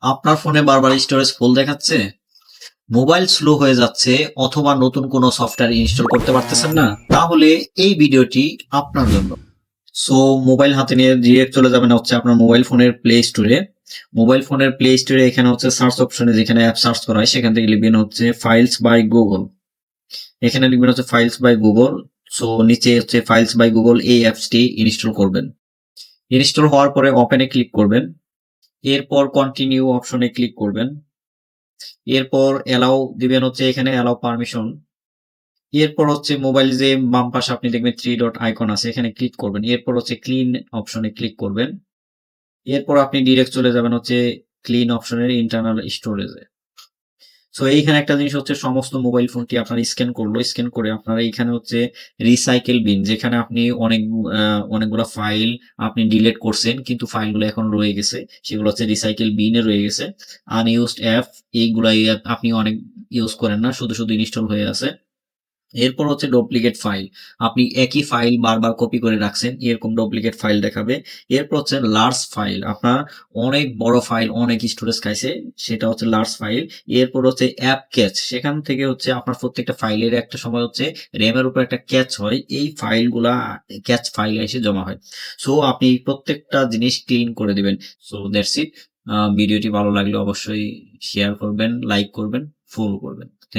আপনার ফোনে বারবার স্টোরেজ ফুল দেখাচ্ছে, মোবাইল স্লো হয়ে যাচ্ছে অথবা নতুন কোনো সফটওয়্যার ইনস্টল করতে পারতেছেন না, তাহলে এই ভিডিওটি আপনার জন্য। সো মোবাইল হাতে নিয়ে ডিরেক্ট চলে যাবেন হচ্ছে আপনার মোবাইল ফোনের প্লে স্টোরে। মোবাইল ফোনের প্লে স্টোরে এখানে হচ্ছে সার্চ অপশনে যেখানে অ্যাপ সার্চ করা হয় সেখান থেকে লিখবেন হচ্ছে ফাইলস বাই গুগল। এখানে লিখবেন হচ্ছে ফাইলস বাই গুগল। সো নিচে হচ্ছে ফাইলস বাই গুগল এই অ্যাপসটি ইনস্টল করবেন। ইনস্টল হওয়ার পরে ওপেনে ক্লিক করবেন। এরপর কন্টিনিউ অপশনে ক্লিক করবেন। এরপর অ্যালাউ দিবেন হচ্ছে এখানে অ্যালাউ পারমিশন। এরপর হচ্ছে মোবাইল যে বাম পাশে আপনি দেখবেন 3 ডট আইকন আছে এখানে ক্লিক করবেন। এরপর হচ্ছে ক্লিন অপশনে ক্লিক করবেন। এরপর আপনি ডিরেক্ট চলে যাবেন হচ্ছে ক্লিন অপশনের ইন্টারনাল স্টোরেজে। সো এইখানে একটা জিনিস হচ্ছে সমস্ত মোবাইল ফোনটি আপনার স্ক্যান করলো। স্ক্যান করে আপনারা এইখানে হচ্ছে রিসাইকেল বিন যেখানে আপনি অনেকগুলা ফাইল আপনি ডিলিট করছেন কিন্তু ফাইলগুলো এখন রয়ে গেছে। সেগুলো হচ্ছে রিসাইকেল বিনে রয়ে গেছে। আনইউজড অ্যাপ এইগুলা এই অ্যাপ আপনি অনেক ইউজ করেন না। শুধু ইনস্টল হয়ে আছে। এরপর হচ্ছে ডুপ্লিকেট ফাইল। আপনি একই ফাইল বারবার কপি করে রাখছেন, এরকম ডুপ্লিকেট ফাইল দেখাবে। এরপর হচ্ছে লার্জ ফাইল। আপনার অনেক বড় ফাইল, অনেক স্টোরেজ খাইছে, সেটা হচ্ছে লার্জ ফাইল। এরপর হচ্ছে অ্যাপ ক্যাচ। সেখান থেকে হচ্ছে আপনার প্রত্যেকটা ফাইলের একটা সময় হচ্ছে র‍্যামের উপর একটা ক্যাচ হয়। এই ফাইলগুলা ক্যাচ ফাইল এসে জমা হয়। সো আপনি প্রত্যেকটা জিনিস ক্লিন করে দিবেন। So that's it. ভিডিওটি ভালো লাগলে অবশ্যই শেয়ার করবেন, লাইক করবেন, ফলো করবেন।